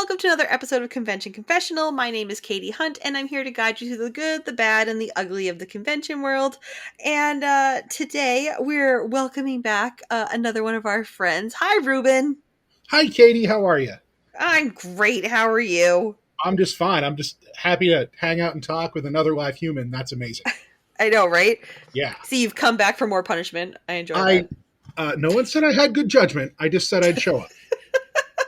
welcome to another episode of Confessional. My name is Katy Hunt, and I'm here to guide you through the good, the bad, and the ugly of the convention world. And today we're welcoming back another one of our friends. Hi, Reüben. Hi, Katie. How are you? I'm great. How are you? I'm just fine. I'm just happy to hang out and talk with another live human. That's amazing. I know, right? Yeah. See, you've come back for more punishment. I enjoy I that. no one said I had good judgment. I just said I'd show up.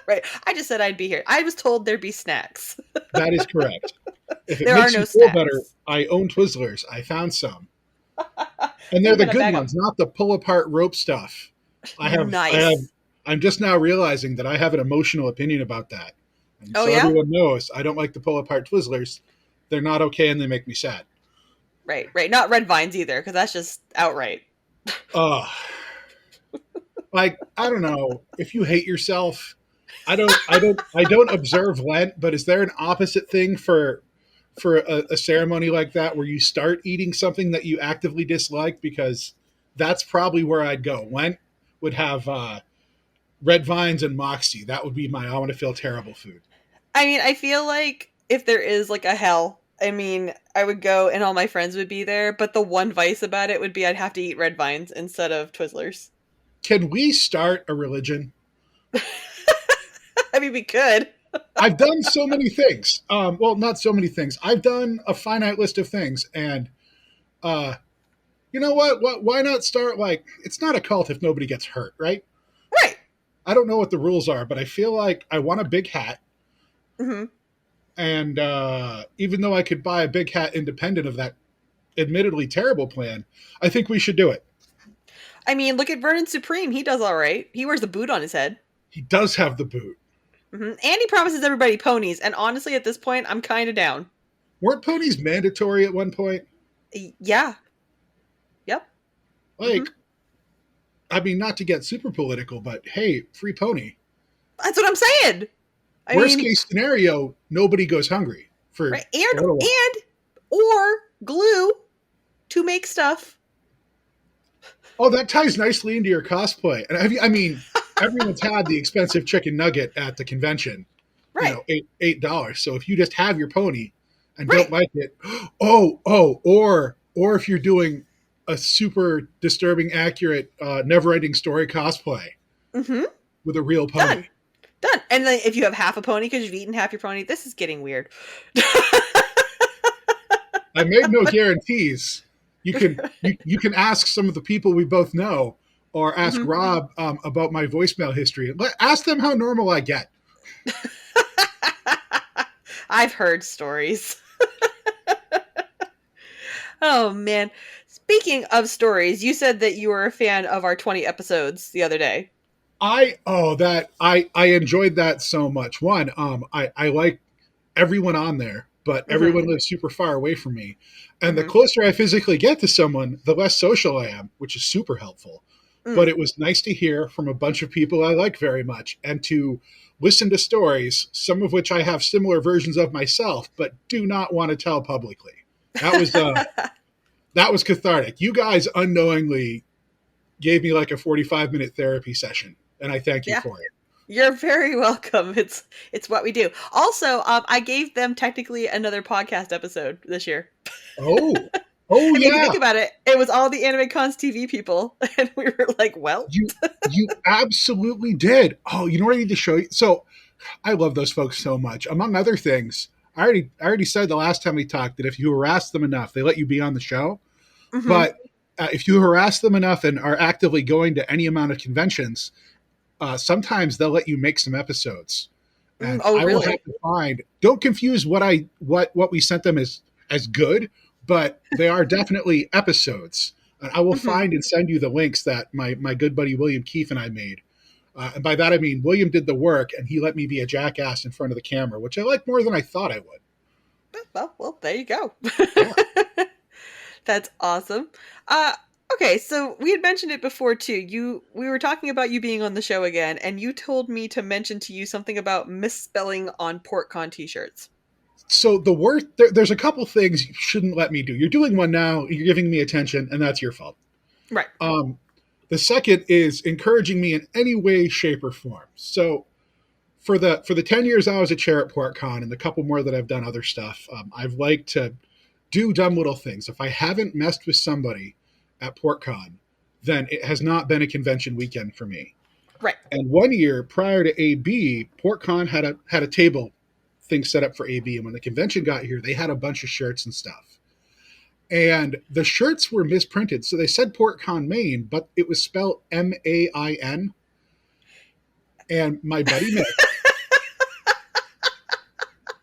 Right. I just said I'd be here. I was told there'd be snacks. That is correct. If it There are makes no you feel snacks. better, I own Twizzlers. I found some. And they're You the gotta good bag 'em. ones, not the pull apart rope stuff. Nice. I'm just now realizing that I have an emotional opinion about that. And Oh, so yeah? everyone knows I don't like the pull apart Twizzlers. They're not okay and they make me sad. Right. Not red vines either, because that's just outright. Uh like, I don't know, if you hate yourself, I don't observe Lent, but is there an opposite thing for a ceremony like that where you start eating something that you actively dislike? Because that's probably where I'd go. Lent would have red vines and moxie. That would be my I want to feel terrible food. I mean, I feel like if there is like a hell, I mean, I would go and all my friends would be there, but the one vice about it would be I'd have to eat red vines instead of Twizzlers. Can we start a religion? I mean, we could. I've done so many things. Well, not so many things. I've done a finite list of things, and you know what? Why not start like it's not a cult if nobody gets hurt, right? Right. I don't know what the rules are, but I feel like I want a big hat, Mm-hmm. and even though I could buy a big hat independent of that admittedly terrible plan, I think we should do it. I mean, look at Vernon Supreme. He does all right. He wears the boot on his head. He does have the boot. Mm-hmm. And he promises everybody ponies. And honestly, at this point, I'm kind of down. Weren't ponies mandatory at one point? Yeah. Yep. Like, Mm-hmm. I mean, not to get super political, but hey, free pony. That's what I'm saying. Worst case scenario, nobody goes hungry for right? a little while. Or glue to make stuff. Oh, that ties nicely into your cosplay. And I mean, everyone's had the expensive chicken nugget at the convention, Right. $8. So if you just have your pony and Right. don't like it, or if you're doing a super disturbing, accurate, never-ending story cosplay Mm-hmm. with a real pony. Done. And then if you have half a pony because you've eaten half your pony, this is getting weird. I made no guarantees. You can ask some of the people we both know, or ask Mm-hmm. Rob about my voicemail history. Ask them how normal I get. I've heard stories. Oh, man. Speaking of stories, you said that you were a fan of our 20 episodes the other day. I enjoyed that so much. One, I like everyone on there, but everyone lives super far away from me. And the closer I physically get to someone, the less social I am, which is super helpful. But it was nice to hear from a bunch of people I like very much and to listen to stories, some of which I have similar versions of myself, but do not want to tell publicly. That was cathartic. You guys unknowingly gave me like a 45-minute therapy session, and I thank you for it. You're very welcome. It's what we do. Also, I gave them technically another podcast episode this year. Oh, I mean, yeah. if you think about it, it was all the Anime Cons TV people, and we were like, well. You absolutely did. Oh, you know what I need to show you? So I love those folks so much. Among other things, I already said the last time we talked that if you harass them enough, they let you be on the show. Mm-hmm. But if you harass them enough and are actively going to any amount of conventions, sometimes they'll let you make some episodes. And I will really? have to find. Don't confuse what we sent them as good, but they are definitely episodes. And I will find and send you the links that my good buddy William Keefe and I made. And by that I mean William did the work, and he let me be a jackass in front of the camera, which I like more than I thought I would. Well, there you go. Yeah. That's awesome. Okay, so we had mentioned it before too. We were talking about you being on the show again, and you told me to mention to you something about misspelling on PortCon t-shirts. So there's a couple things you shouldn't let me do. You're doing one now, you're giving me attention, and that's your fault. Right. The second is encouraging me in any way, shape, or form. So for the 10 years I was a chair at PortCon and the couple more that I've done other stuff, I've liked to do dumb little things. If I haven't messed with somebody at PortCon, then it has not been a convention weekend for me. Right. And one year prior to AB, PortCon had a table thing set up for AB, and when the convention got here, they had a bunch of shirts and stuff. And the shirts were misprinted, so they said PortCon Maine, but it was spelled MAIN. And my buddy Nick,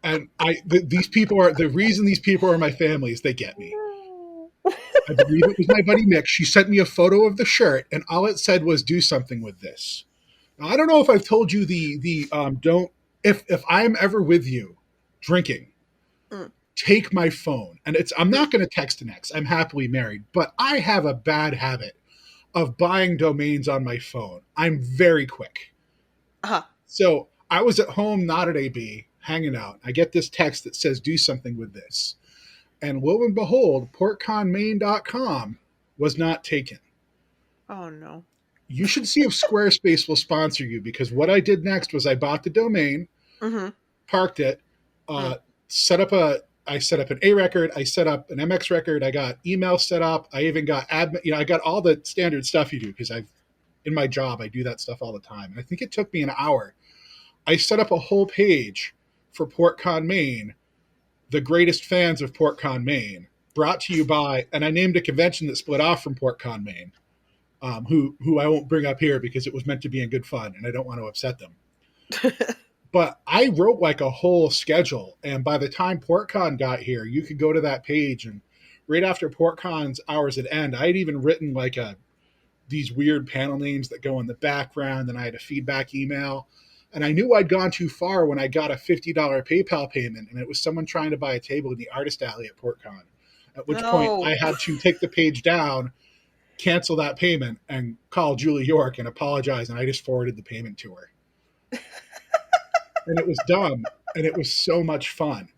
and these people are the reason these people are my family is they get me. I believe it was my buddy Nick. She sent me a photo of the shirt, and all it said was "Do something with this." Now, I don't know if I've told you the don't if I'm ever with you drinking, Mm. take my phone, and I'm not going to text an ex. I'm happily married, but I have a bad habit of buying domains on my phone. I'm very quick. Uh-huh. So I was at home, not at AB, hanging out. I get this text that says, "Do something with this." And lo and behold, portconmaine.com was not taken. Oh no. You should see if Squarespace will sponsor you, because what I did next was I bought the domain, Mm-hmm. parked it, Mm. I set up an A record, I set up an MX record, I got email set up, I even got admin, I got all the standard stuff you do because in my job I do that stuff all the time. And I think it took me an hour. I set up a whole page for PortCon Maine, the greatest fans of PortCon Maine, brought to you by, and I named a convention that split off from PortCon Maine, who I won't bring up here because it was meant to be in good fun and I don't want to upset them. But I wrote like a whole schedule, and by the time PortCon got here, you could go to that page, and right after PortCon's hours at end, I had even written like these weird panel names that go in the background, and I had a feedback email. And I knew I'd gone too far when I got a $50 PayPal payment, and it was someone trying to buy a table in the artist alley at PortCon. At which point No. I had to take the page down, cancel that payment, and call Julie York and apologize, and I just forwarded the payment to her. And it was dumb, and it was so much fun.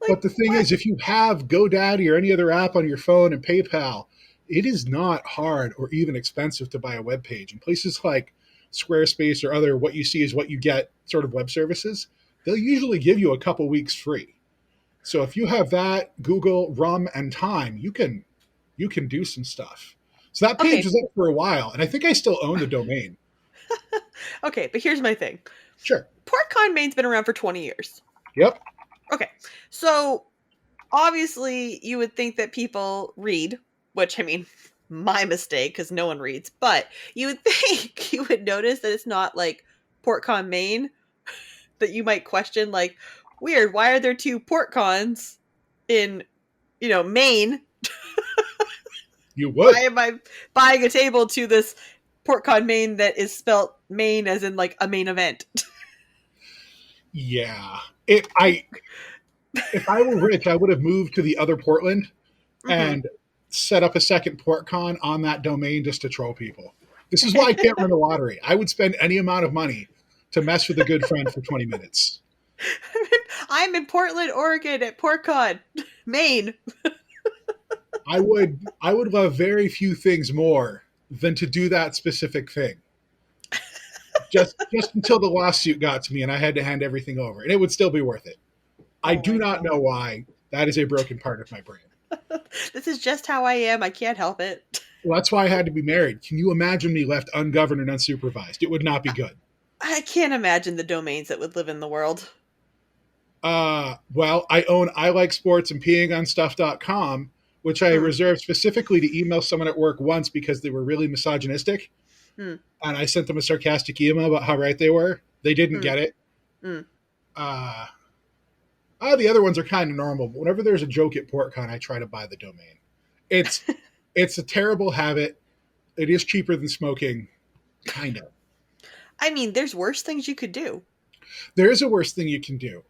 Like But the thing what? is, if you have GoDaddy or any other app on your phone and PayPal, it is not hard or even expensive to buy a web page. And places like Squarespace or other what you see is what you get sort of web services, they'll usually give you a couple weeks free. So if you have that, Google, Rum, and time, you can do some stuff. So that page Okay. was up for a while, and I think I still own the domain. Okay, but here's my thing. Sure. PortCon Maine's been around for 20 years. Yep. Okay. So obviously you would think that people read, which I mean, my mistake because no one reads, but you would think you would notice that it's not like PortCon Maine, that you might question, like, weird, why are there two PortCons in, Maine? You Why would. am I buying a table to this PortCon Maine that is spelt Maine as in like a main event? Yeah. If I were rich, I would have moved to the other Portland Mm-hmm. and set up a second PortCon on that domain just to troll people. This is why I can't win the lottery. I would spend any amount of money to mess with a good friend for 20 minutes. I'm in Portland, Oregon at PortCon Maine. I would love very few things more than to do that specific thing. Just until the lawsuit got to me and I had to hand everything over, and it would still be worth it. I Oh do my not god. know why. That is a broken part of my brain. This is just how I am. I can't help it. Well, that's why I had to be married. Can you imagine me left ungoverned and unsupervised? It would not be good. I can't imagine the domains that would live in the world. Well, I own I like sports and peeing on stuff.com, which I Hmm. reserved specifically to email someone at work once because they were really misogynistic. Hmm. And I sent them a sarcastic email about how right they were. They didn't Hmm. get it. Hmm. Uh, the other ones are kind of normal, but whenever there's a joke at PortCon, I try to buy the domain. It's it's a terrible habit. It is cheaper than smoking, kind of. I mean, there's worse things you could do. There is a worse thing you can do.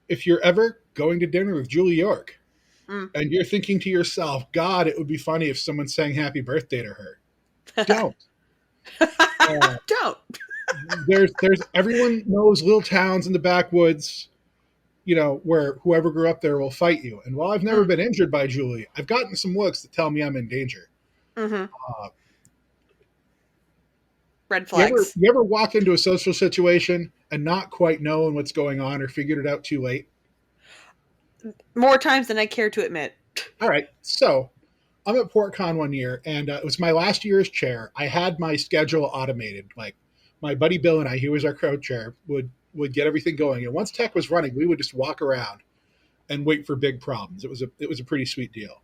If you're ever going to dinner with Julie York, Hmm. and you're thinking to yourself, God, it would be funny if someone sang happy birthday to her. Don't. Uh, Don't. there's everyone knows little towns in the backwoods, where whoever grew up there will fight you. And while I've never Mm. been injured by Julie, I've gotten some looks that tell me I'm in danger. Hmm. Uh, Red you ever flags. you ever walk into a social situation and not quite knowing what's going on or figured it out too late? More times than I care to admit. All right. So I'm at PortCon one year, and it was my last year as chair. I had my schedule automated. Like my buddy Bill and I, he was our co-chair, would get everything going. And once tech was running, we would just walk around and wait for big problems. It was a pretty sweet deal.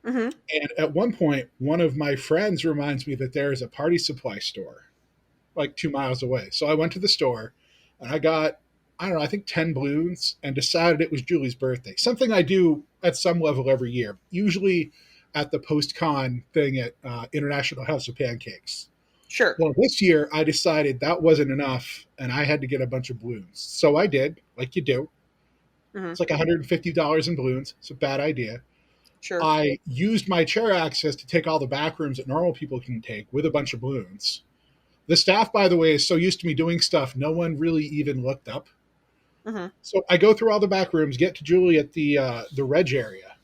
Mm-hmm. And at one point, one of my friends reminds me that there is a party supply store like 2 miles away. So I went to the store and I got, I don't know, I think 10 balloons and decided it was Julie's birthday. Something I do at some level every year, usually at the post con thing at International House of Pancakes. Sure. Well, this year I decided that wasn't enough and I had to get a bunch of balloons. So I did, like you do. Mm-hmm. It's like $150 in balloons. It's a bad idea. Sure. I used my chair access to take all the back rooms that normal people can take with a bunch of balloons. The staff, by the way, is so used to me doing stuff, no one really even looked up. Mm-hmm. So I go through all the back rooms, get to Julie at the reg area,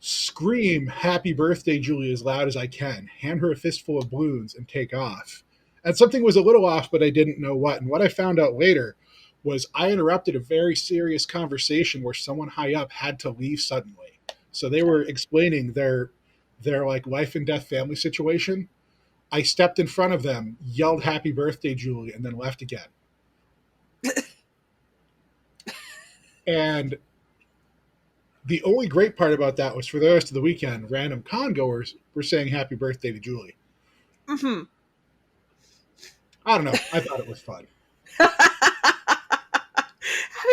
scream "Happy Birthday, Julie" as loud as I can, hand her a fistful of balloons, and take off. And something was a little off, but I didn't know what. And what I found out later was I interrupted a very serious conversation where someone high up had to leave suddenly. So they were explaining their like life and death family situation. I stepped in front of them, yelled "Happy Birthday, Julie," and then left again. And the only great part about that was for the rest of the weekend, random con goers were saying "Happy Birthday" to Julie. Mm-hmm. I don't know. I thought it was fun. Happy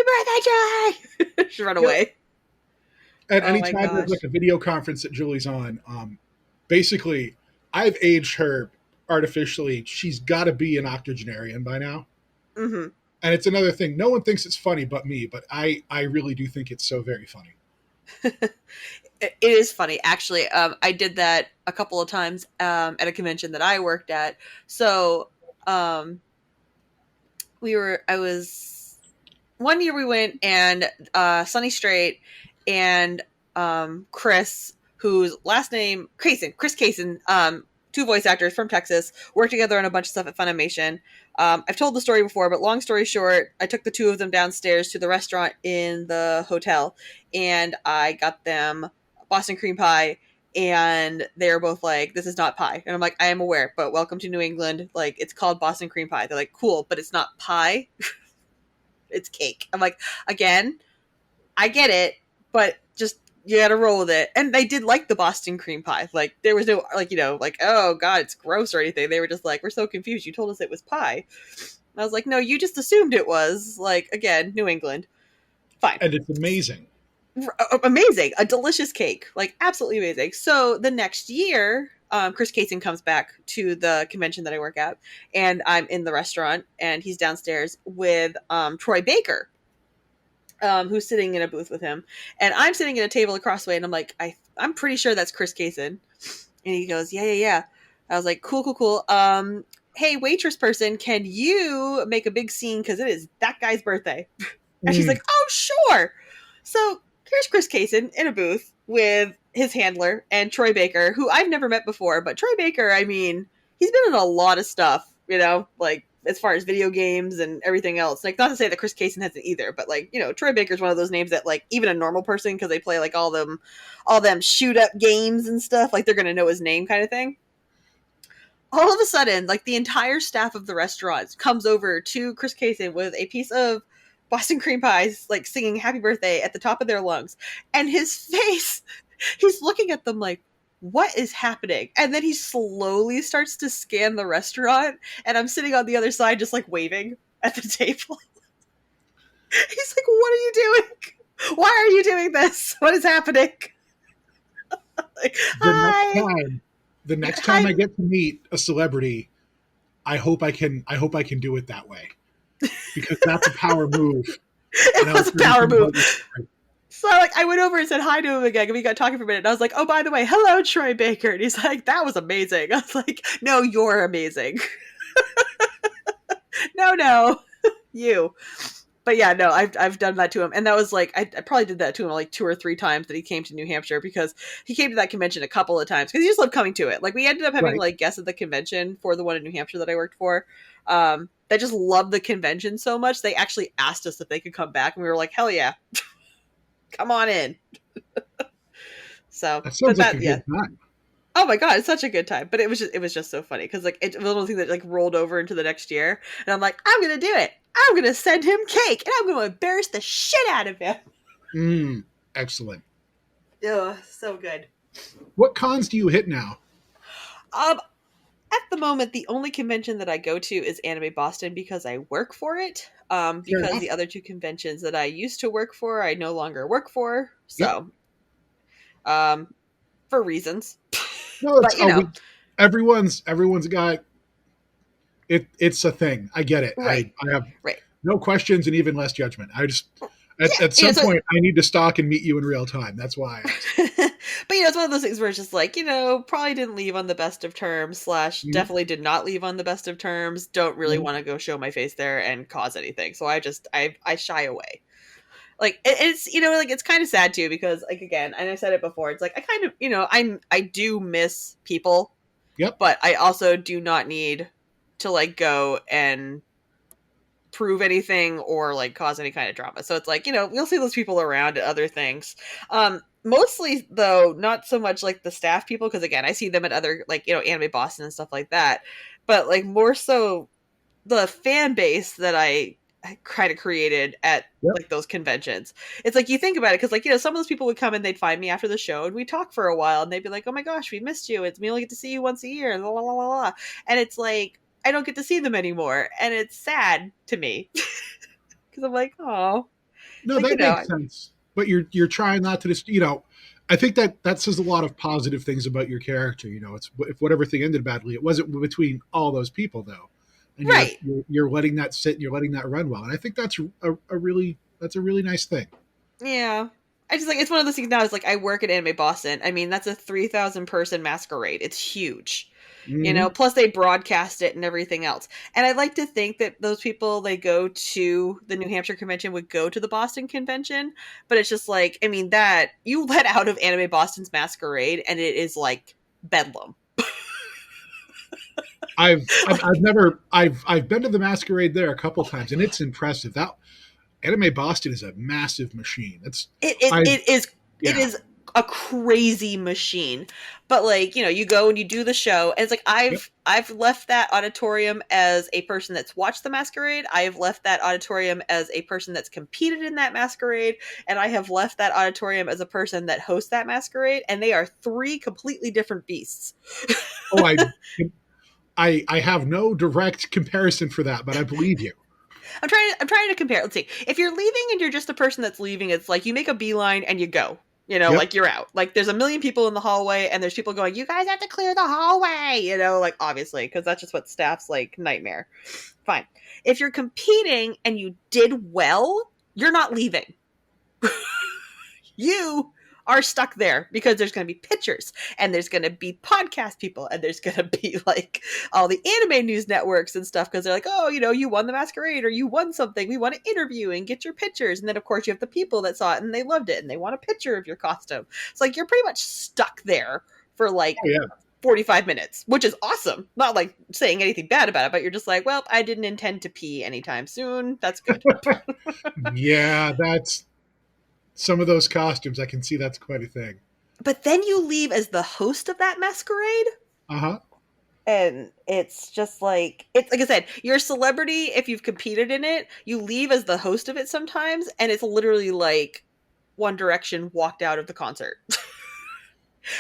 birthday, Joy! She run Yep. away. And Oh my anytime there's gosh. like a video conference that Julie's on, basically, I've aged her artificially. She's got to be an octogenarian by now. Mm-hmm. And it's another thing. No one thinks it's funny but me, but I really do think it's so very funny. It is funny, actually. I did that a couple of times at a convention that I worked at. So um, I was one year we went and Sunny Straight and Chris, whose last name Chris Kaysen, two voice actors from Texas, worked together on a bunch of stuff at Funimation. I've told the story before, but long story short, I took the two of them downstairs to the restaurant in the hotel, and I got them Boston cream pie. And they're both like, "This is not pie." And I'm like, "I am aware, but welcome to New England. Like, it's called Boston cream pie." They're like, "Cool, but it's not pie. It's cake." I'm like, "Again, I get it, but just you gotta roll with it." And they did like the Boston cream pie. Like there was no like, like, "Oh god, it's gross" or anything. They were just like, "We're so confused. You told us it was pie." And I was like, "No, you just assumed it was." Like, again, New England. Fine. And it's amazing. Amazing. A delicious cake. Like absolutely amazing. So the next year, Chris Kaysen comes back to the convention that I work at, and I'm in the restaurant, and he's downstairs with Troy Baker, who's sitting in a booth with him, and I'm sitting at a table across the way, and I'm like, I'm pretty sure that's Chris Kaysen, and he goes, "Yeah, yeah, yeah." I was like, "Cool, cool, cool. Hey, waitress person, can you make a big scene because it is that guy's birthday?" And she's Mm. like, "Oh, sure." So here's Chris Kaysen in a booth with his handler and Troy Baker, who I've never met before, but Troy Baker, I mean, he's been in a lot of stuff, like as far as video games and everything else. Like, not to say that Chris Kaysen hasn't either, but like, Troy Baker's one of those names that like even a normal person, because they play like all them shoot up games and stuff, like they're gonna know his name kind of thing. All of a sudden, like the entire staff of the restaurant comes over to Chris Kaysen with a piece of Boston cream pies, like singing "Happy Birthday" at the top of their lungs, and his face, he's looking at them like, "What is happening?" And then he slowly starts to scan the restaurant, and I'm sitting on the other side just like waving at the table. He's like, "What are you doing? Why are you doing this? What is happening?" Like, The next "Hi, time, the next time hi." I get to meet a celebrity, I hope I can do it that way because that's a power move. And It I was was a power thinking move. about it. So like I went over and said hi to him again, and we got talking for a minute. And I was like, "Oh, by the way, hello, Troy Baker." And he's like, "That was amazing." I was like, "No, you're amazing." No, no, you. But yeah, no, I've done that to him, and that was like I probably did that to him like 2 or 3 times that he came to New Hampshire, because he came to that convention a couple of times because he just loved coming to it. Like we ended up having Right. like guests at the convention for the one in New Hampshire that I worked for. Um, that just love the convention so much. They actually asked us if they could come back, and we were like, hell yeah, come on in. So, That but sounds like a that, yeah. good time. Oh my god, it's such a good time. But it was just so funny because like it little thing that like rolled over into the next year, and I'm like, I'm gonna do it. I'm gonna send him cake, and I'm gonna embarrass the shit out of him. Excellent. Ugh, so good. What cons do you hit now? Um, at the moment, the only convention that I go to is Anime Boston because I work for it. Fair Because enough. the other two conventions that I used to work for, I no longer work for. Yep. So, um, for reasons. No, it's But you know, everyone's got it. It's a thing. I get it. right, I have right. no questions and even less judgment. I just Yeah, at some point I need to stalk and meet you in real time. That's why I asked. but it's one of those things where it's just like, probably didn't leave on the best of terms, slash Mhm. definitely did not leave on the best of terms. Don't really Mhm. want to go show my face there and cause anything. So I shy away. Like it's like it's kind of sad too because like again, and I said it before, it's like I kind of I do miss people, Yep. but I also do not need to like go and prove anything or like cause any kind of drama. So it's like, we'll see those people around at other things. Mostly though, not so much like the staff people, because again, I see them at other like, Anime Boston and stuff like that. But like more so the fan base that I kind of created at Yep. like those conventions. It's like you think about it because like some of those people would come and they'd find me after the show and we talk for a while and they'd be like, "Oh my gosh, we missed you. We only get to see you once a year." La, la, la, la, la. And it's like I don't get to see them anymore, and it's sad to me because I'm like, oh, No, like that makes sense. But you're trying not to just I think that says a lot of positive things about your character. It's if whatever thing ended badly, it wasn't between all those people though, and right. you're letting that sit and you're letting that run well. And I think that's a really nice thing. Yeah. I just like it's one of those things now. It's like I work at Anime Boston. I mean, that's a 3,000 person masquerade. It's huge. Hmm. Plus they broadcast it and everything else. And I'd like to think that those people they go to the New Hampshire convention would go to the Boston convention, but it's just like I mean that you let out of Anime Boston's masquerade and it is like bedlam. I've been to the masquerade there a couple times, and it's impressive. That Anime Boston is a massive machine. It's It it, I it is it Yeah. is a crazy machine. But like, you go and you do the show and it's like Yep. I've left that auditorium as a person that's watched the masquerade. I have left that auditorium as a person that's competed in that masquerade, and I have left that auditorium as a person that hosts that masquerade, and they are three completely different beasts. Oh, I have no direct comparison for that, but I believe you. I'm trying to compare. Let's see. If you're leaving and you're just a person that's leaving, it's like you make a beeline and you go. Yep. Like you're out. Like there's a million people in the hallway and there's people going, "You guys have to clear the hallway." Like obviously because that's just what staff's like nightmare. Fine. If you're competing and you did well, you're not leaving. You are stuck there because there's going to be pictures and there's going to be podcast people and there's going to be like all the anime news networks and stuff because they're like, oh, you won the masquerade or you won something. We want to interview and get your pictures. And then, of course, you have the people that saw it and they loved it and they want a picture of your costume. It's like you're pretty much stuck there for like Oh yeah. 45 minutes, which is awesome. Not like saying anything bad about it, but you're just like, well, I didn't intend to pee anytime soon. That's good. Yeah, that's some of those costumes. I can see that's quite a thing. But then you leave as the host of that masquerade. Uh huh. And it's just like it's like I said, you're a celebrity if you've competed in it. You leave as the host of it sometimes, and it's literally like One Direction walked out of the concert.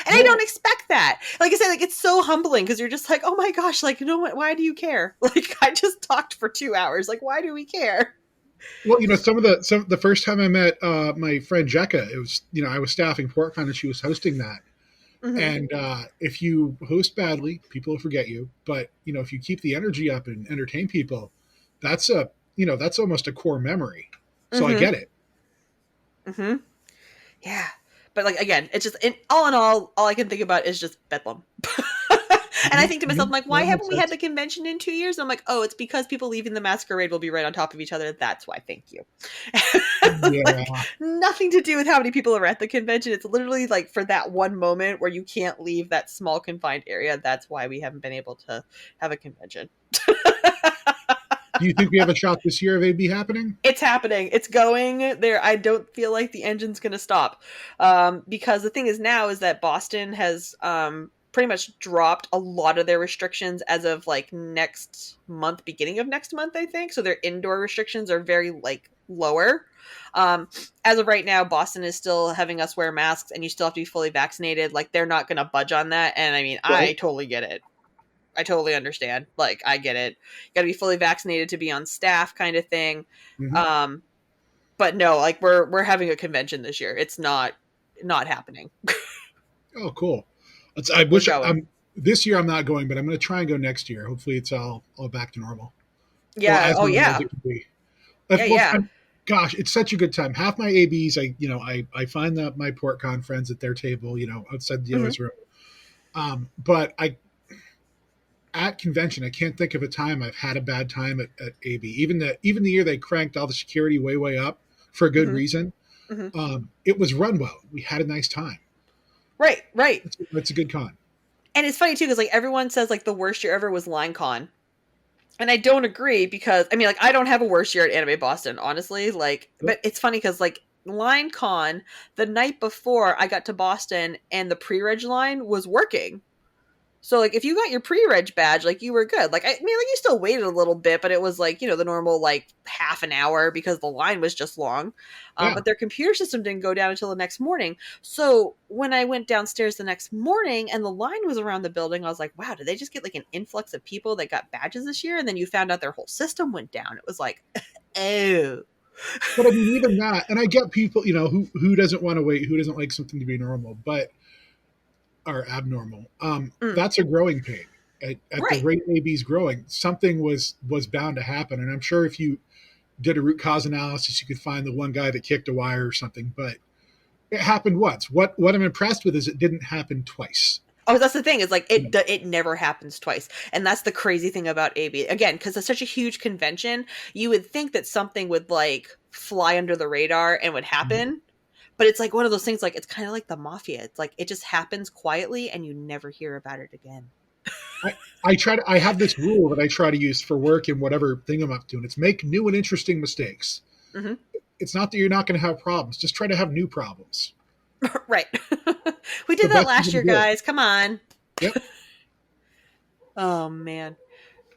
And I don't Well, expect that. Like I said, like it's so humbling because you're just like, oh my gosh, like what? Why do you care? Like I just talked for 2 hours. Like why do we care? the first time I met my friend Jekka, it was I was staffing PortCon and she was hosting that. Mm-hmm. And if you host badly, people will forget you. But if you keep the energy up and entertain people, that's almost a core memory. So I Mm-hmm. get it. Mm-hmm. Yeah. But like again, it's just all in all I can think about is just Bedlam. And I Hmm. think to myself, Hmm. I'm like, why That makes haven't we had sense. the convention in 2 years? And I'm like, oh, it's because people leaving the masquerade will be right on top of each other. That's why. Thank you. Yeah. Like nothing to do with how many people are at the convention. It's literally like for that one moment where you can't leave that small confined area. That's why we haven't been able to have a convention. Do you think we have a shot this year of AB happening? It's happening. It's going there. I don't feel like the engine's going to stop. Because the thing is now is that Boston has pretty much dropped a lot of their restrictions as of like next month, beginning of next month, I think. So their indoor restrictions are very like lower. Um, as of right now, Boston is still having us wear masks and you still have to be fully vaccinated. Like they're not going to budge on that. And I mean, I Right. totally get it. I totally understand. Like, I get it. You got to be fully vaccinated to be on staff, kind of thing. Hmm. Um, but no, like we're having a convention this year. It's not happening. Oh, cool. I We're wish going. I'm this year. I'm not going, but I'm going to try and go next year. Hopefully, it's all back to normal. Well, Yeah. as Oh normal as yeah. it can be. Yeah. Well, Yeah. gosh, it's such a good time. Half my ABs, I find that my PortCon friends at their table, outside the Hmm. dealer's room. But I at convention, I can't think of a time I've had a bad time at AB. Even the year they cranked all the security way up for a good Hmm. reason. Hmm. It was run well. We had a nice time. Right. Right. It's a good con. And it's funny too because like everyone says like the worst year ever was LineCon, and I don't agree because I mean like I don't have a worst year at Anime Boston honestly. Like, Yep. but it's funny because like LineCon the night before I got to Boston and the pre-reg line was working. So like if you got your pre-reg badge, like you were good. Like I mean, like you still waited a little bit, but it was like the normal like half an hour because the line was just long. Yeah. But their computer system didn't go down until the next morning. So when I went downstairs the next morning and the line was around the building, I was like, wow, did they just get like an influx of people that got badges this year? And then you found out their whole system went down. It was like, oh, But I mean, even that, and I get people, who doesn't want to wait, who doesn't like something to be normal, but are abnormal. mm, That's a growing pain. At the right. rate AB's growing, something was bound to happen. And I'm sure if you did a root cause analysis, you could find the one guy that kicked a wire or something. But it happened once. What I'm impressed with is it didn't happen twice. Oh, that's the thing is like You know, it never happens twice, and that's the crazy thing about AB again because it's such a huge convention. You would think that something would like fly under the radar and would happen, but it's like one of those things. Like it's kind of like the mafia. It's like it just happens quietly, and you never hear about it again. I have this rule that I try to use for work and whatever thing I'm up to, and it's make new and interesting mistakes. Hmm. It's not that you're not going to have problems. Just try to have new problems. Right. We It's the did that best you last can year, do. guys. Come on. Yep. Oh man.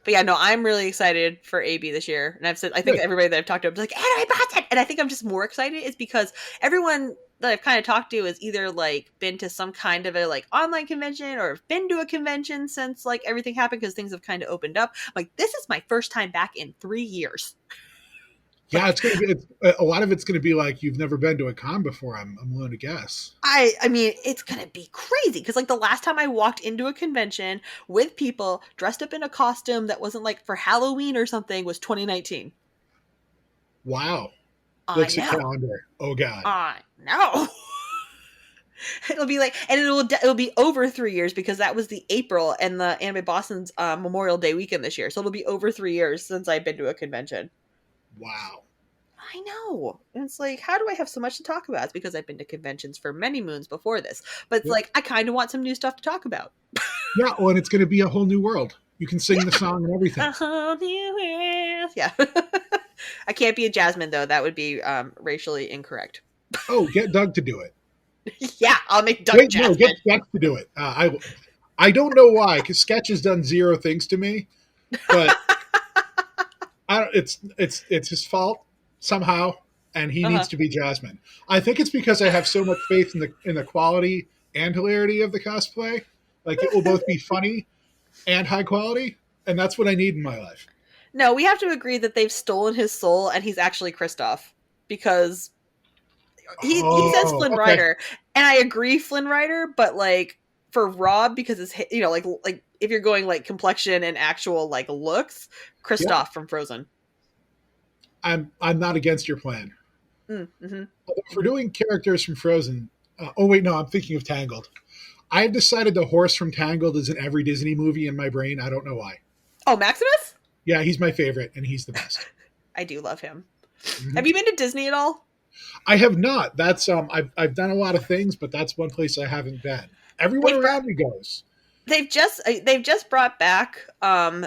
But yeah, no, I'm really excited for AB this year. And I've said, I think Good. everybody that I've talked to is like, and I bought it. And I think I'm just more excited is because everyone that I've kind of talked to has either like been to some kind of a like online convention or have been to a convention since like everything happened because things have kind of opened up. Like, this is my first time back in 3 years. Yeah, it's gonna be. A lot of it's gonna be like you've never been to a con before. I'm willing to guess. I mean, it's gonna be crazy because like the last time I walked into a convention with people dressed up in a costume that wasn't like for Halloween or something was 2019. Wow. I Looks at know. calendar. Oh God. I know. It'll be like, and it'll be over 3 years because that was the April and the Anime Boston's Memorial Day weekend this year. So it'll be over 3 years since I've been to a convention. Wow. I know. And it's like, how do I have so much to talk about? It's because I've been to conventions for many moons before this. But it's Yep. like, I kind of want some new stuff to talk about. Yeah. Oh, and it's gonna be a whole new world. You can sing the song and everything. A whole new world. Yeah. I can't be a Jasmine, though. That would be racially incorrect. Oh, get Doug to do it. Yeah, I'll make Duck Wait, no, get Jasmine. Sketch to do it. I don't know why, because Sketch has done zero things to me, but I don't, it's his fault somehow, and he Uh-huh. needs to be Jasmine. I think it's because I have so much faith in the quality and hilarity of the cosplay. Like it will both be funny and high quality, and that's what I need in my life. No, we have to agree that they've stolen his soul and he's actually Kristoff because he says Oh, Flynn okay. Rider, and I agree Flynn Rider, but like for Rob because it's like if you're going like complexion and actual like looks, Yeah, Kristoff from Frozen. I'm not against your plan. Mm-hmm. If we're doing characters from Frozen, oh wait, no, I'm thinking of Tangled. I've decided the horse from Tangled is in every Disney movie in my brain. I don't know why. Oh, Maximus? Yeah, he's my favorite, and he's the best. I do love him. Hmm. Have you been to Disney at all? I have not. I've done a lot of things, but that's one place I haven't been. Everyone They've got around me goes. they've just brought back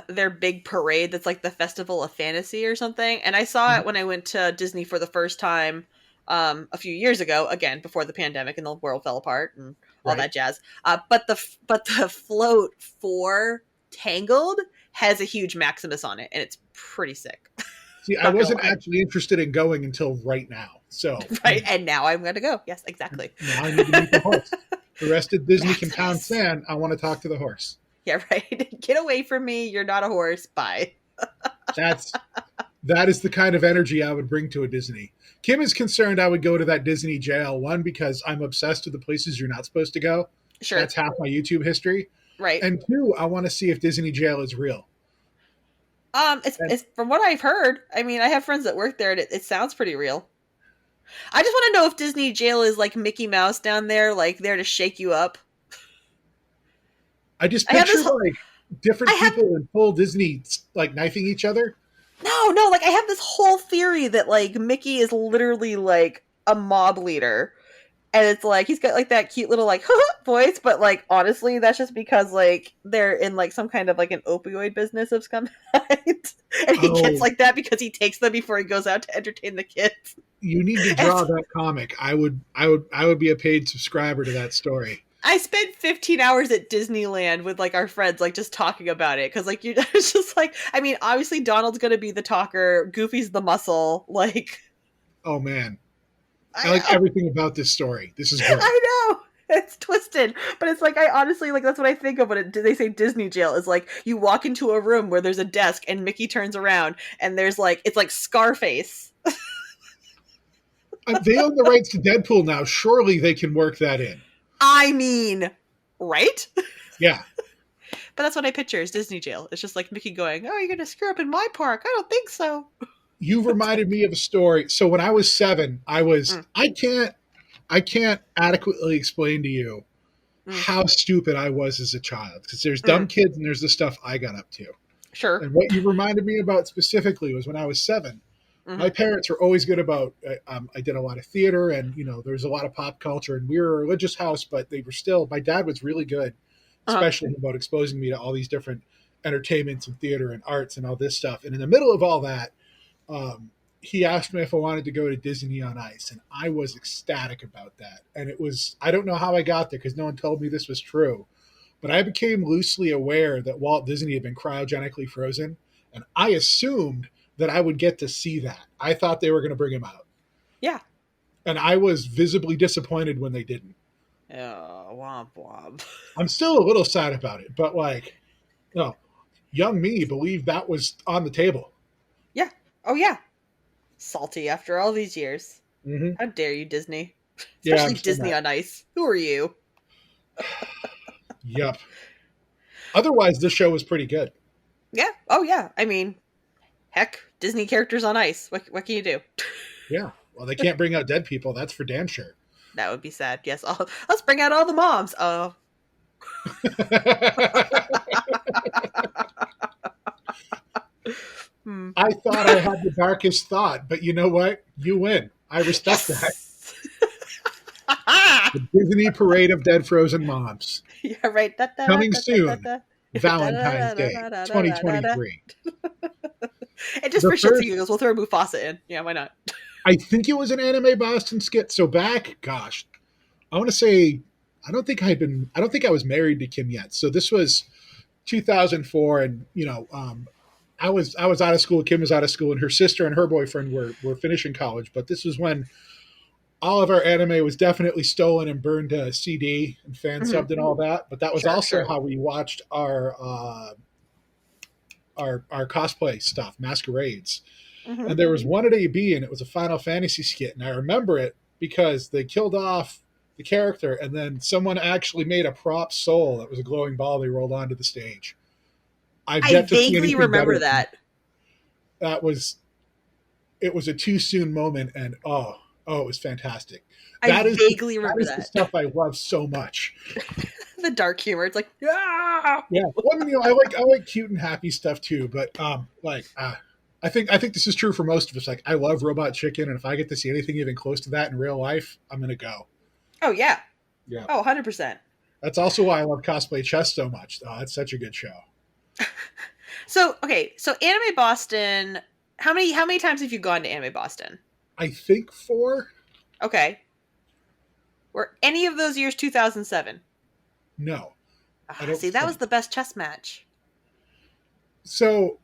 their big parade that's like the Festival of Fantasy or something, and I saw it when I went to Disney for the first time a few years ago, again before the pandemic and the world fell apart and all Right. that jazz. But the float for Tangled has a huge Maximus on it, and it's pretty sick. See, I Not gonna wasn't lie. actually interested in going until right now. So, Right, and now I'm gonna go. Yes, exactly. now I need to meet the horse. The rest of Disney can pound Maximus. sand. I want to talk to the horse. Yeah, right. Get away from me. You're not a horse. Bye. That's that is the kind of energy I would bring to a Disney. Kim is concerned I would go to that Disney jail. One, because I'm obsessed with the places you're not supposed to go. Sure. That's half my YouTube history. Right. And two, I want to see if Disney jail is real. And It's from what I've heard. I mean, I have friends that work there, and it sounds pretty real. I just want to know if Disney jail is like Mickey Mouse down there, like there to shake you up. I just I have picture this. like I different have people in full Disney like knifing each other. no. Like I have this whole theory that like Mickey is literally like a mob leader, and it's like he's got like that cute little like voice, but like honestly, that's just because like they're in like some kind of like an opioid business of some kind, and he gets Oh, like that because he takes them before he goes out to entertain the kids. you need to And draw that comic. I would be a paid subscriber to that story. I spent 15 hours at Disneyland with like our friends, like just talking about it. Cause like you, it's just like, I mean, obviously Donald's gonna be the talker, Goofy's the muscle. Like, Oh man. I I like know, everything about this story. This is great. I know. It's twisted, but it's like I honestly like that's what I think of when they say Disney jail is like you walk into a room where there's a desk and Mickey turns around and there's like it's like Scarface. They own the rights to Deadpool now. Surely they can work that in. I mean, right? Yeah. But that's what I picture is Disney jail. It's just like Mickey going, "Oh, you're gonna screw up in my park? I don't think so." You reminded me of a story. So when I was 7, Mm, I can't adequately explain to you mm, how stupid I was as a child, because there's dumb mm. kids and there's the stuff I got up to. Sure. And what you reminded me about specifically was when I was 7. My Hmm. parents were always good about. I did a lot of theater, and there was a lot of pop culture, and we were a religious house, but they were still. My dad was really good, Uh-huh. especially about exposing me to all these different entertainments and theater and arts and all this stuff. And in the middle of all that, um, he asked me if I wanted to go to Disney on Ice, and I was ecstatic about that. And it was. I don't know how I got there because no one told me this was true, but I became loosely aware that Walt Disney had been cryogenically frozen, and I assumed that I would get to see that. I thought they were going to bring him out, Yeah. and I was visibly disappointed when they didn't. Oh, womp womp. I'm still a little sad about it, but like, no, young me believed that was on the table. Yeah. Oh yeah. Salty after all these years. Hmm. How dare you, Disney? Yeah, Especially I'm still Disney mad. on Ice. Who are you? Yep. Otherwise, this show was pretty good. Yeah. Oh yeah. I mean, heck, Disney characters on ice. What can you do? Yeah. Well, they can't bring out dead people. That's for damn sure. That would be sad. Yes. Let's bring out all the moms. Oh. Hmm. I thought I had the darkest thought, but you know what? You win. I respect that. Yes. The Disney Parade of Dead Frozen Moms. Yeah. Right. Da, da, da, Coming da, da, da, soon, da. Da, Valentine's da, da, Day da, da, da, da, da. 2023. And just The for shits and first, giggles, we'll throw Mufasa in. Yeah, why not? I think it was an anime Boston skit. So back, gosh, I want to say, I don't think I was married to Kim yet. So this was 2004, and I was out of school. Kim was out of school, and her sister and her boyfriend were finishing college. But this was when all of our anime was definitely stolen and burned to CD and fan Mhm. subbed and all that. But that was Sure, also sure. how we watched our cosplay stuff, masquerades. Hmm. And there was one at AB, and it was a Final Fantasy skit, and I remember it because they killed off the character, and then someone actually made a prop soul that was a glowing ball they rolled onto the stage. I've I yet to see vaguely anything better remember than that. that. That was it was a too soon moment, and it was fantastic. I That is the, vaguely that remember is the that. stuff I love so much. The dark humor. It's like, yeah. Yeah, well, I mean, I like cute and happy stuff too, but I think this is true for most of us. Like, I love Robot Chicken, and if I get to see anything even close to that in real life, I'm gonna go. Oh, yeah. Yeah. Oh, 100%. That's also why I love Cosplay Chess so much. Oh, that's such a good show. So okay, so Anime Boston. How many times have you gone to Anime Boston? I think four. Okay, were any of those years 2007? No, I Ah, don't see, that was think the best chess match. so.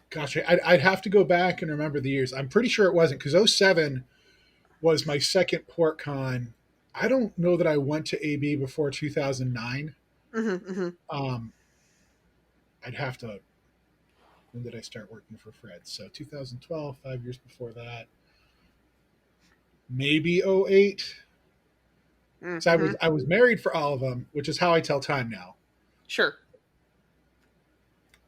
Gosh, I'd have to go back and remember the years. I'm pretty sure it wasn't because '07 was my second port con. I don't know that I went to AB before 2009. Mm-hmm, mm-hmm. Um, I'd have to. When did I start working for Fred? So 2012, 5 years before that. Maybe '08. So I Mm-hmm. was married for all of them, which is how I tell time now. Sure.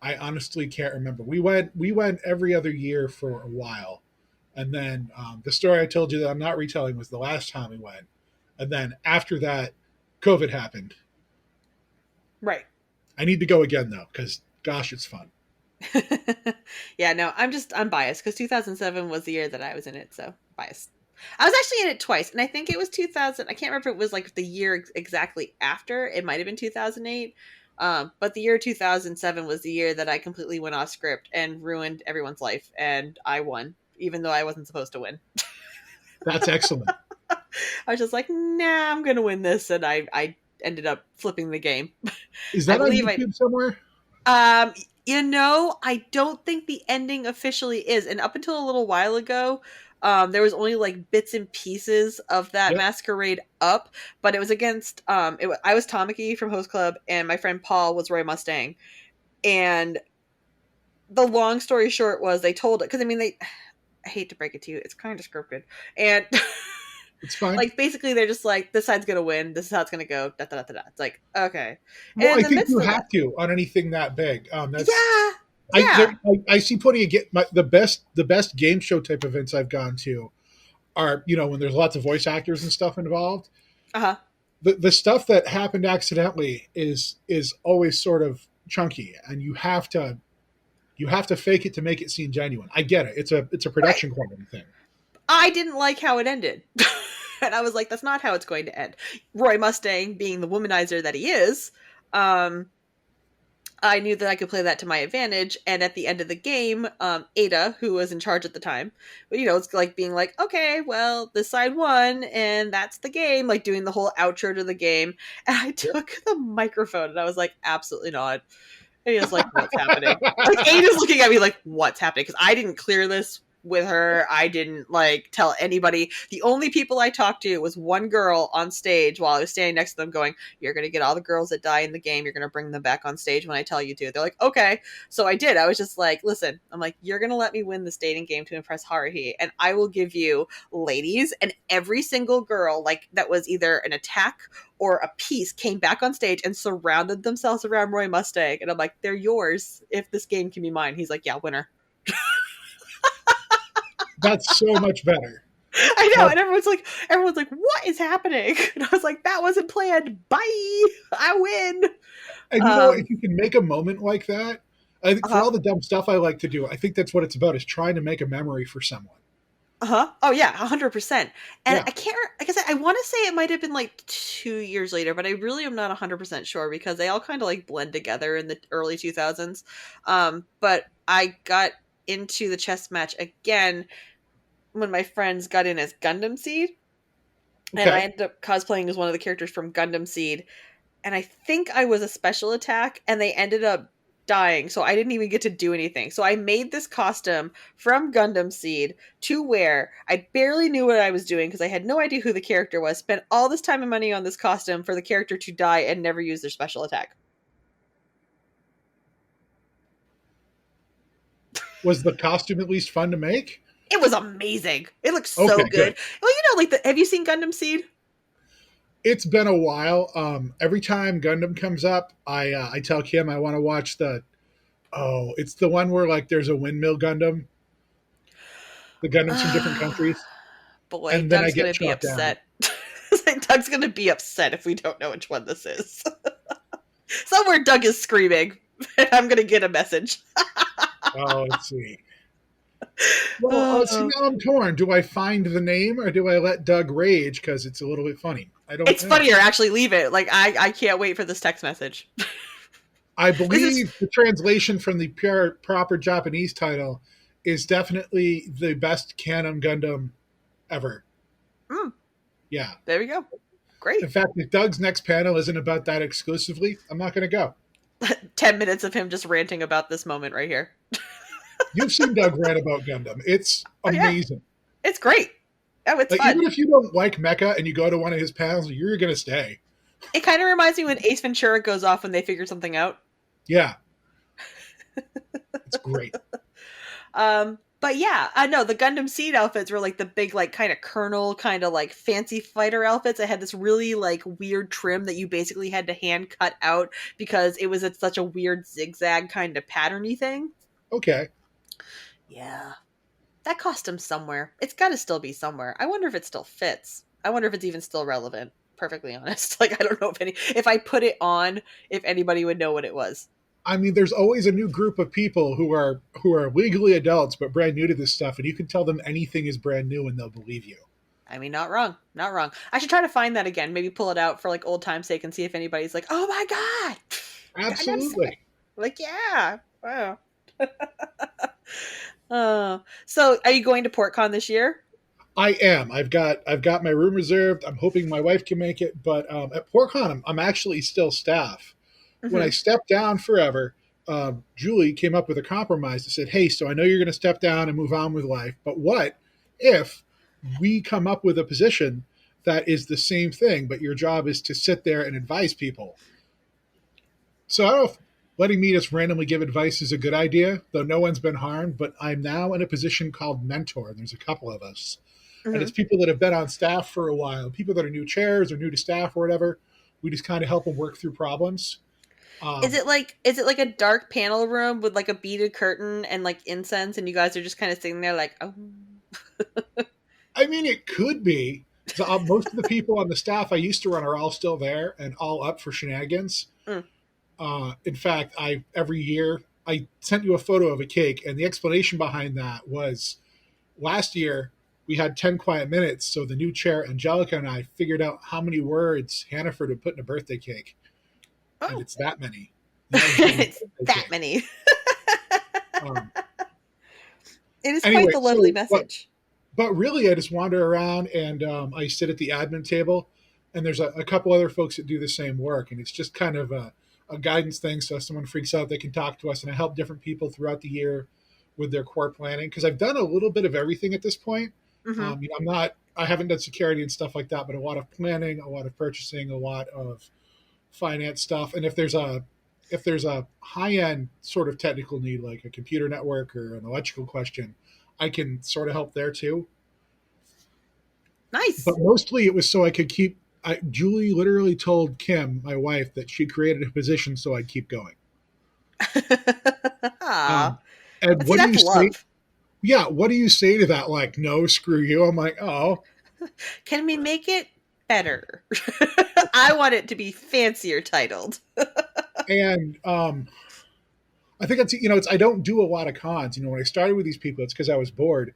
I honestly can't remember. We went every other year for a while, and then the story I told you that I'm not retelling was the last time we went, and then after that, COVID happened. Right. I need to go again though, because gosh, it's fun. Yeah, no, I'm biased because 2007 was the year that I was in it, so biased. I was actually in it twice, and I think it was 2000. I can't remember if it was like the year exactly after. It might have been 2008. But the year 2007 was the year that I completely went off script and ruined everyone's life, and I won, even though I wasn't supposed to win. That's excellent. I was just like, nah, I'm gonna win this, and I ended up flipping the game. Is I that on believe I YouTube somewhere? Um, I don't think the ending officially is. And up until a little while ago, there was only like bits and pieces of that Yep, masquerade up, but it was against I was Tamaki from Host Club and my friend Paul was Roy Mustang. And the long story short was they told it because I mean they I hate to break it to you, it's kind of scripted. And it's fine. like basically they're just like this side's gonna win, this is how it's gonna go, da da da da. It's like, okay. Well, And I in the think midst you of have that, to on anything that big. That's yeah, I yeah. there I see plenty of the best game show type events I've gone to are when there's lots of voice actors and stuff involved. Uh-huh. The stuff that happened accidentally is always sort of chunky, and you have to fake it to make it seem genuine. I get it. It's a Right. production quality thing. I didn't like how it ended. And I was like, that's not how it's going to end. Roy Mustang, being the womanizer that he is, um, I knew that I could play that to my advantage. And at the end of the game, Ada, who was in charge at the time, it's like being like, okay, well, this side won, and that's the game, like doing the whole outro to the game. And I took the microphone and I was like, absolutely not. And he was like, what's happening? Like, Ada's looking at me like, what's happening? Because I didn't clear this with her. I didn't like tell anybody. The only people I talked to was one girl on stage while I was standing next to them going, you're going to get all the girls that die in the game. You're going to bring them back on stage when I tell you to. They're like, okay. So I did. I was just like, listen, I'm like, you're going to let me win this dating game to impress Haruhi. And I will give you ladies and every single girl like that was either an attack or a piece came back on stage and surrounded themselves around Roy Mustang. And I'm like, they're yours if this game can be mine. He's like, yeah, winner. That's so much better. I know. Uh, And everyone's like, what is happening? And I was like, that wasn't planned. Bye. I win. and if Um, you can make a moment like that, I think for uh-huh. all the dumb stuff I like to do, I think that's what it's about is trying to make a memory for someone. Uh-huh. Oh yeah, 100%. And Yeah. I can't like I said I want to say it might have been like 2 years later, but I really am not 100% sure because they all kind of like blend together in the early 2000s. But I got into the chess match again when my friends got in as Gundam Seed, and I Okay. ended up cosplaying as one of the characters from Gundam Seed, and I think I was a special attack, and they ended up dying, so I didn't even get to do anything. So I made this costume from Gundam Seed to wear. I barely knew what I was doing because I had no idea who the character was. Spent all this time and money on this costume for the character to die and never use their special attack. Was the costume at least fun to make? It was amazing. It looks so Okay, good. good. Well, like have you seen Gundam Seed? It's been a while. Every time Gundam comes up, I tell Kim I want to watch it's the one where like there's a windmill Gundam, the Gundams from different countries, Boy, and then I Doug's get gonna be shot down. upset. Doug's gonna be upset if we don't know which one this is. Somewhere Doug is screaming, and I'm gonna get a message. Oh, let's see. Well, see, Oh. now I'm torn. Do I find the name or do I let Doug rage because it's a little bit funny? I don't It's know. funnier, actually. Leave it. Like I can't wait for this text message. I This is believe the translation from the pure, proper Japanese title is definitely the best canon Gundam ever. mm, Yeah. there we go. Great. In fact, if Doug's next panel isn't about that exclusively, I'm not going to go. 10 minutes of him just ranting about this moment right here. You've seen Doug rant about Gundam. It's Oh yeah, amazing. it's great. Oh, it's Like, even fun. if you don't like Mecha and you go to one of his panels, you're going to stay. It kind of reminds me when Ace Ventura goes off when they figure something out. Yeah, it's great. But yeah, I know the Gundam Seed outfits were like the big, like kind of Colonel, kind of like fancy fighter outfits. It had this really like weird trim that you basically had to hand cut out because it was such a weird zigzag kind of patterny thing. Okay. Yeah, that costume somewhere. It's got to still be somewhere. I wonder if it still fits. I wonder if it's even still relevant. Perfectly honest, like I don't know if I put it on, if anybody would know what it was. I mean, there's always a new group of people who are legally adults but brand new to this stuff, and you can tell them anything is brand new and they'll believe you. I mean, not wrong, not wrong. I should try to find that again. Maybe pull it out for like old time's sake and see if anybody's like, "Oh my god, Gundam Seed!" Absolutely. Like, yeah, wow. So are you going to PortCon this year? I am. I've got my room reserved. I'm hoping my wife can make it, but at PortCon, I'm actually still staff. When I Mm-hmm. stepped down forever, Julie came up with a compromise and said, "Hey, so I know you're going to step down and move on with life, but what if we come up with a position that is the same thing, but your job is to sit there and advise people?" So I don't know if letting me just randomly give advice is a good idea, though no one's been harmed. But I'm now in a position called mentor, and there's a couple of us, and Mm-hmm. it's people that have been on staff for a while, people that are new chairs or new to staff or whatever. We just kind of help them work through problems. Um, Is it like a dark panel room with like a beaded curtain and like incense, and you guys are just kind of sitting there like, oh. I mean, it could be. So, most of the people on the staff I used to run are all still there and all up for shenanigans. Mm. In fact, I every year I sent you a photo of a cake, and the explanation behind that was last year we had 10 quiet minutes, so the new chair Angelica and I figured out how many words Hannaford would put in a birthday cake, and Oh, it's that many. And that was during the it's birthday that cake. many. Um, It is quite anyway, the lovely so message. but really, I just wander around and I sit at the admin table, and there's a couple other folks that do the same work, and it's just kind of a guidance thing. So if someone freaks out, they can talk to us, and I help different people throughout the year with their core planning because I've done a little bit of everything at this point. Mm-hmm. I haven't done security and stuff like that, but a lot of planning, a lot of purchasing, a lot of finance stuff, and if there's a high end sort of technical need like a computer network or an electrical question, I can sort of help there too, but Nice. mostly it was so I could keep. Julie literally told Kim, my wife, that she created a position so I'd keep going. Aw. Um, and See, what do that's you say? love. Yeah, what do you say to that? Like, no, screw you. I'm like, oh, Can we make it better? I want it to be fancier titled. and I think it's I don't do a lot of cons. When I started with these people, it's because I was bored,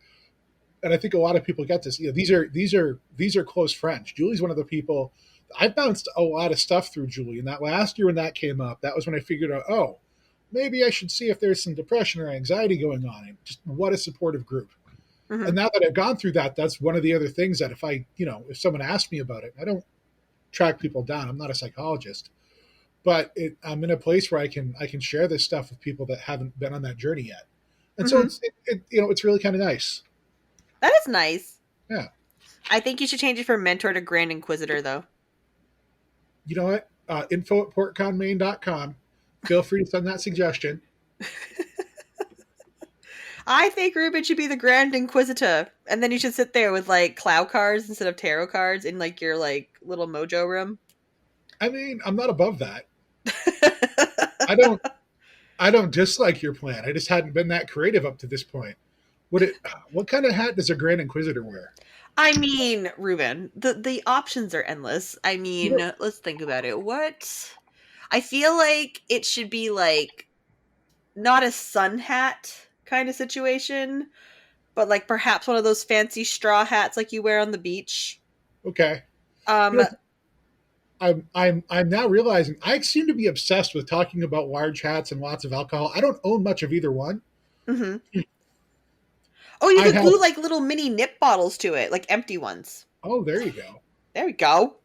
and I think a lot of people get this. These are close friends. Julie's one of the people. I've bounced a lot of stuff through Julie, and that last year when that came up, that was when I figured out, oh, maybe I should see if there's some depression or anxiety going on. And just what a supportive group. Mm-hmm. And now that I've gone through that, that's one of the other things that if someone asks me about it, I don't track people down. I'm not a psychologist, but I'm in a place where I can share this stuff with people that haven't been on that journey yet. And so Mm-hmm. it's really kind of nice. That is nice. Yeah. I think you should change it from mentor to Grand Inquisitor, though. You know what? Info@portconmaine.com. Feel free to send that suggestion. I think Ruben should be the Grand Inquisitor, and then you should sit there with like cloud cards instead of tarot cards in like your like little mojo room. I mean, I'm not above that. I don't I don't dislike your plan. I just hadn't been that creative up to this point. What kind of hat does a Grand Inquisitor wear? I mean, Ruben, the options are endless. I You mean, know, let's think about it. What I feel like it should be like not a sun hat kind of situation, but like perhaps one of those fancy straw hats like you wear on the beach. Okay. You Um, know, I'm now realizing I seem to be obsessed with talking about large hats and lots of alcohol. I don't own much of either one. mhm. Oh, you I could have. glue like little mini nip bottles to it, like empty ones. Oh, there you go. There we go.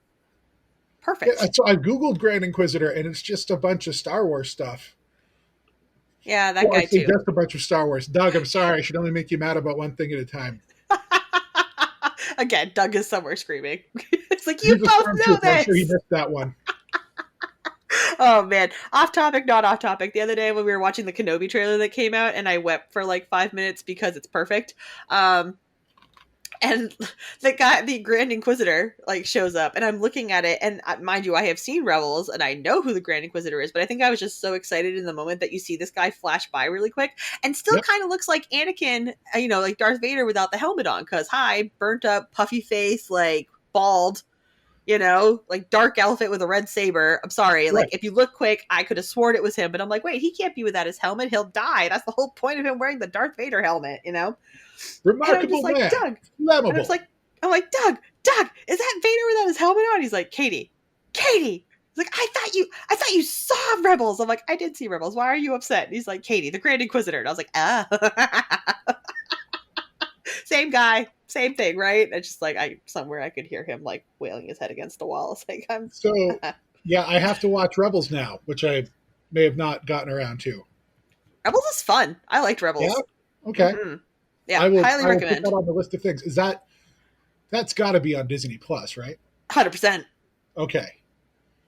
Yeah, Perfect. so I googled Grand Inquisitor, and it's just a bunch of Star Wars stuff. Yeah, that Well, I guy say too. just a bunch of Star Wars. Doug, I'm sorry. I should only make you mad about one thing at a time. Again, Doug is somewhere screaming. It's like, you He's a both know stormtrooper. I'm sure he this. missed that one. Oh man, off topic, not off topic. The other day when we were watching the Kenobi trailer that came out, and I wept for like 5 minutes because it's perfect. Um, and the guy, the Grand Inquisitor, like shows up, and I'm looking at it, and mind you, I have seen Rebels, and I know who the Grand Inquisitor is, but I think I was just so excited in the moment that you see this guy flash by really quick, and still Yep. kind of looks like Anakin, like Darth Vader without the helmet on, because hi, burnt up, puffy face, like bald, like dark outfit with a red saber. I'm sorry. Like, Right. if you look quick, I could have sworn it was him, but I'm like, wait, he can't be without his helmet. He'll die. That's the whole point of him wearing the Darth Vader helmet. And I'm just Remarkable like, man. Doug. And Flammable. I'm like, Doug, is that Vader without his helmet on? He's like, Katie. He's like, I thought you saw Rebels. I'm like, I did see Rebels. Why are you upset? And he's like, Katie, the Grand Inquisitor. And I was like, same guy, same thing, right? It's just like somewhere I could hear him like wailing his head against the wall. It's like I'm So, yeah, I have to watch Rebels now, which I may have not gotten around to. Rebels is fun. I liked Yeah. Rebels. Okay. Yeah, highly I will put that recommend. on the list of things. That's got to be on Disney Plus, right? 100%. Okay.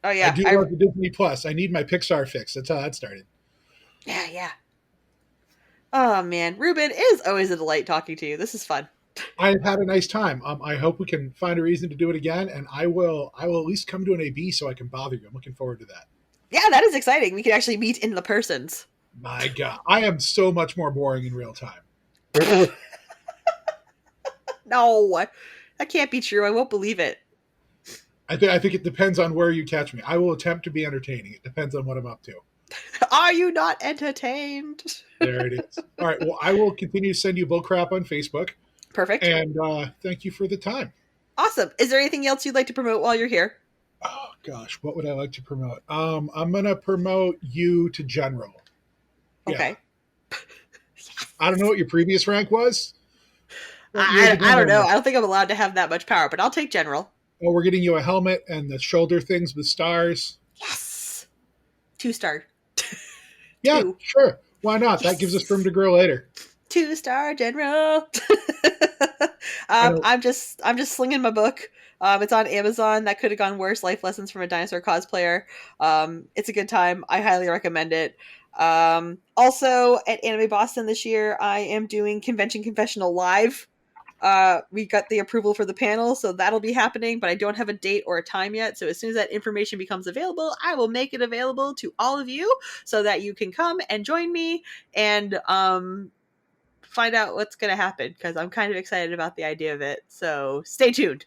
Oh I yeah, do love the Disney Plus. I need my Pixar fix. That's how that started. yeah. Oh man, Reüben, it is always a delight talking to you. This is fun. I've had a nice time. I hope we can find a reason to do it again, and I will. I will at least come to an AB so I can bother you. I'm looking forward to that. Yeah, that is exciting. We can actually meet in the persons. My God, I am so much more boring in real time. No, that can't be true. I won't believe it. I think it depends on where you catch me. I will attempt to be entertaining. It depends on what I'm up to. Are you not entertained? There it is. All right. Well, I will continue to send you bullcrap on Facebook, Perfect. and thank you for the time. Awesome. Is there anything else you'd like to promote while you're here? Oh gosh, what would I like to promote? I'm gonna promote you to general. Yeah, Okay. I don't know what your previous rank was. What year I don't know. again? I don't think I'm allowed to have that much power, but I'll take general. Oh, we're getting you a helmet and the shoulder things with stars. Yes. 2-star. Yeah, Two. sure. Why not? That gives us room Yes. to grow later. 2-star general. I know. I'm just slinging my book. It's on Amazon. That could have gone worse. Life lessons from a dinosaur cosplayer. It's a good time. I highly recommend it. Also at Anime Boston this year, I am doing Convention Confessional live. We got the approval for the panel, so that'll be happening, but I don't have a date or a time yet. So as soon as that information becomes available, I will make it available to all of you so that you can come and join me and find out what's going to happen, because I'm kind of excited about the idea of it. So stay tuned.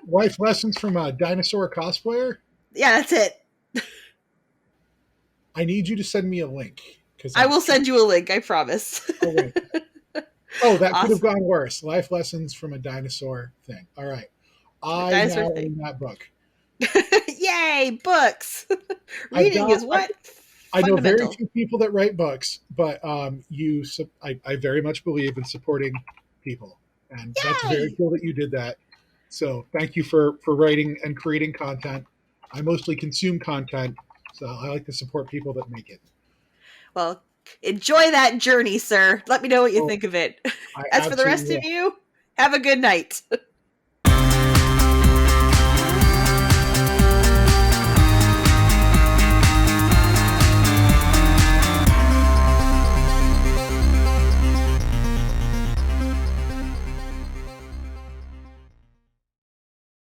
Life lessons from a dinosaur cosplayer. Yeah, that's it. I need you to send me a link because I will send you a link, I promise. Oh, wait. Oh, that could have Awesome. gone worse. Life lessons from a dinosaur thing. All right. From a I dinosaur now thing. own that book. Yay, books. I've Reading got. is what? I know very Fundamental. few people that write books, but I very much believe in supporting people, and that's very Yay! cool that you did that. So thank you for writing and creating content. I mostly consume content, so I like to support people that make it. Well, enjoy that journey, sir. Let me know what you Oh, think of it. I As for the absolutely rest will. of you, have a good night.